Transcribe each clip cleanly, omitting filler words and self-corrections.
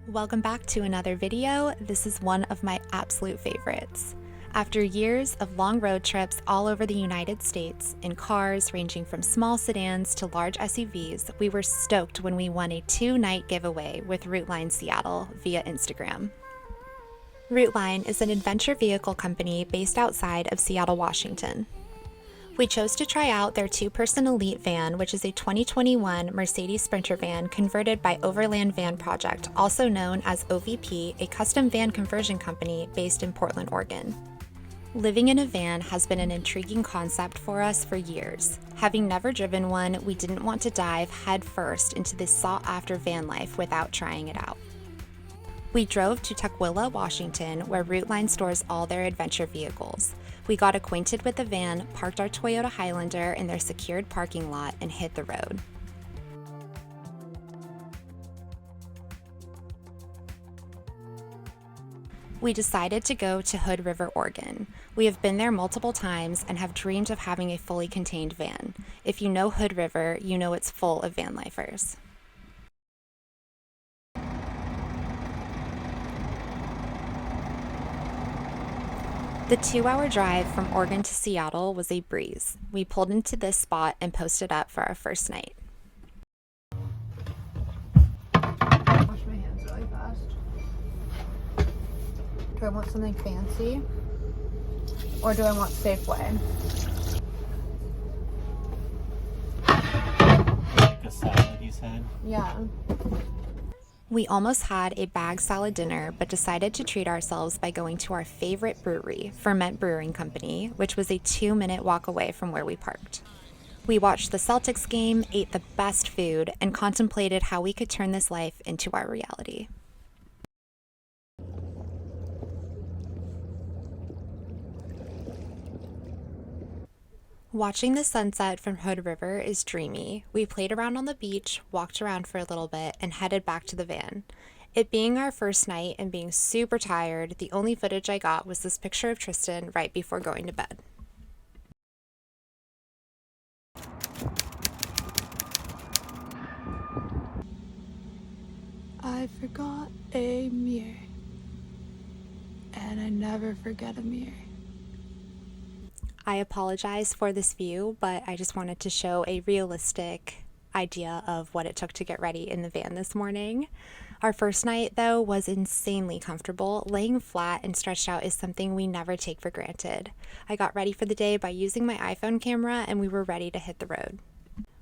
Welcome back to another video. This is one of my absolute favorites. After years of long road trips all over the United States in cars ranging from small sedans to large SUVs, we were stoked when we won a 2-night giveaway with Routeline Seattle via Instagram. Routeline is an adventure vehicle company based outside of Seattle, Washington. We chose to try out their 2-person elite van, which is a 2021 Mercedes Sprinter van converted by Overland Van Project, also known as OVP, a custom van conversion company based in Portland, Oregon. Living in a van has been an intriguing concept for us for years. Having never driven one, we didn't want to dive headfirst into this sought-after van life without trying it out. We drove to Tukwila, Washington, where Routeline stores all their adventure vehicles. We got acquainted with the van, parked our Toyota Highlander in their secured parking lot, and hit the road. We decided to go to Hood River, Oregon. We have been there multiple times and have dreamed of having a fully contained van. If you know Hood River, you know it's full of van lifers. The 2-hour drive from Oregon to Seattle was a breeze. We pulled into this spot and posted up for our first night. Wash my hands really fast. Do I want something fancy? Or do I want Safeway? Like a salad, you said? Yeah. We almost had a bag salad dinner, but decided to treat ourselves by going to our favorite brewery, Ferment Brewing Company, which was a 2-minute walk away from where we parked. We watched the Celtics game, ate the best food, and contemplated how we could turn this life into our reality. Watching the sunset from Hood River is dreamy. We played around on the beach, walked around for a little bit, and headed back to the van. It being our first night and being super tired, the only footage I got was this picture of Tristan right before going to bed. I forgot a mirror. And I never forget a mirror. I apologize for this view, but I just wanted to show a realistic idea of what it took to get ready in the van this morning. Our first night, though, was insanely comfortable. Laying flat and stretched out is something we never take for granted. I got ready for the day by using my iPhone camera, and we were ready to hit the road.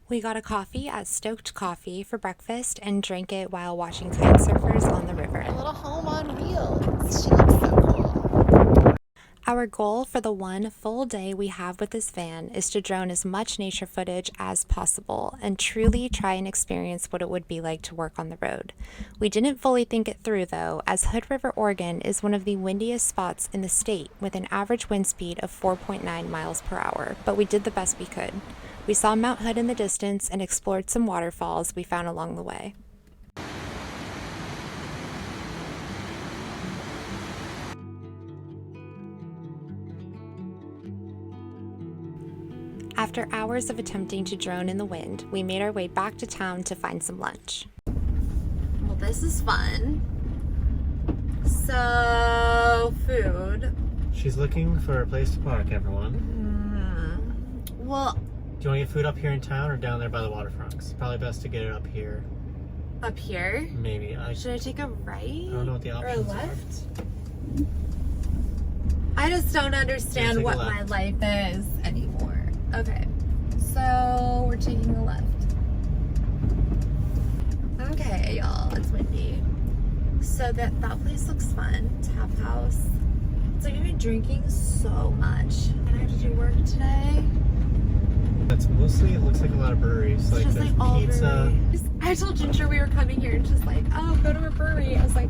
We got a coffee at Stoked Coffee for breakfast and drank it while watching kite surfers on the river. A little home on wheels. She looks so cool. Our goal for the one full day we have with this van is to drone as much nature footage as possible and truly try and experience what it would be like to work on the road. We didn't fully think it through though, as Hood River, Oregon is one of the windiest spots in the state with an average wind speed of 4.9 miles per hour, but we did the best we could. We saw Mount Hood in the distance and explored some waterfalls we found along the way. After hours of attempting to drone in the wind, we made our way back to town to find some lunch. Well, this is fun. So, food. She's looking for a place to park, everyone. Well, Do you want to get food up here in town or down there by the waterfront? 'Cause it's probably best to get it up here. up here. Maybe. Should I take a right? I don't know what the or options left? I just don't understand take a what left. my life is anymore. Okay, so we're taking a left. Okay, y'all, it's windy. So that place looks fun. Tap house. It's like I've been drinking so much, and I have to do work today. are. That's mostly, it looks like a lot of breweries. It's Like just there's like all pizza. breweries. I told Ginger we were coming here, and she's like, "Oh, go to a brewery." I was like,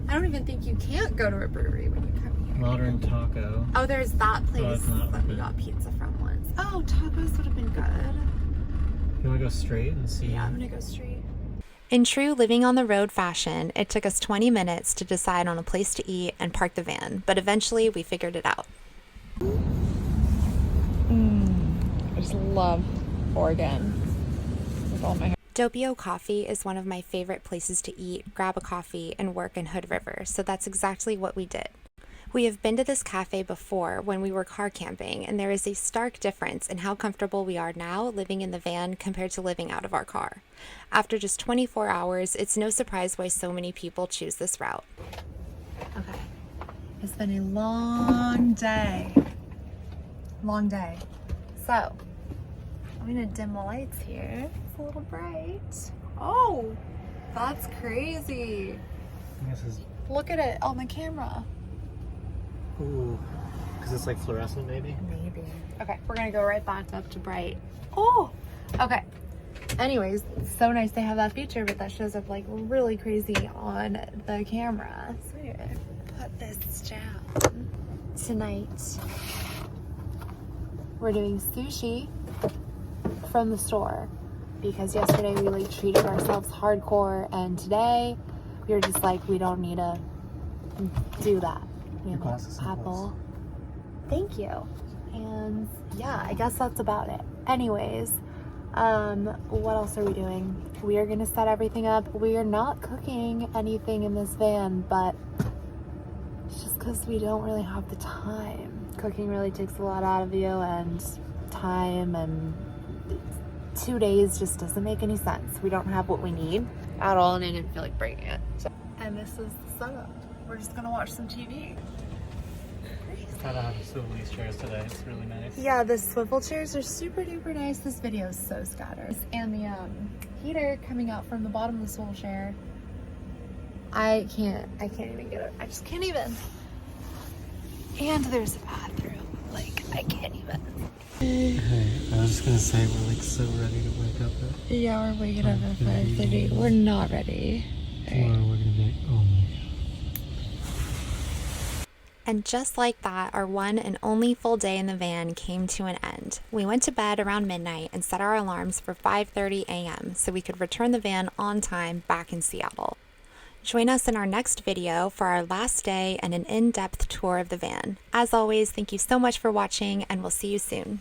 "I don't even think you can't go to a brewery when you come here." Modern taco. Oh, there's that place it's not that we open. got pizza from once. Oh, tacos would have been good. You want to go straight and see? Yeah, I'm gonna go straight. In true living on the road fashion, it took us 20 minutes to decide on a place to eat and park the van, but eventually we figured it out. I just love Oregon with all my Doppio Coffee is one of my favorite places to eat, grab a coffee, and work in Hood River, so that's exactly what we did. We have been to this cafe before when we were car camping, and there is a stark difference in how comfortable we are now living in the van compared to living out of our car. After just 24 hours, it's no surprise why so many people choose this route. Okay. It's been a long day. Long day. So, I'm gonna dim the lights here. It's a little bright. Oh, that's crazy. This is, Look at it on the camera. ooh, because it's like fluorescent maybe? Maybe. Okay, we're gonna go right back up to bright. Oh, okay. Anyways, it's so nice they have that feature, but that shows up like really crazy on the camera. So we're gonna put this down. Tonight, we're doing sushi from the store because yesterday we like treated ourselves hardcore, and today we were just like, we don't need to do that. We have like apple. Thank you. And yeah, I guess that's about it. Anyways, what else are we doing? We are gonna set everything up. We are not cooking anything in this van, but it's just because we don't really have the time. Cooking really takes a lot out of you, and time, and 2 days just doesn't make any sense. We don't have what we need at all, and I didn't feel like bringing it. And this is the setup. We're just gonna watch some TV. I don't have to swivel these chairs today. It's really nice. Yeah, the swivel chairs are super duper nice. This video is so scattered. And the heater coming out from the bottom of the swivel chair. I can't even get it. I just can't even. And there's a bathroom. Like, I can't even. Hey, I was just gonna say we're like so ready to wake up at. Yeah, we're waking up at 5:30. We're not ready. Tomorrow we're gonna be, oh my god. And just like that, our one and only full day in the van came to an end. We went to bed around midnight and set our alarms for 5:30 a.m. so we could return the van on time back in Seattle. Join us in our next video for our last day and an in-depth tour of the van. As always, thank you so much for watching, and we'll see you soon.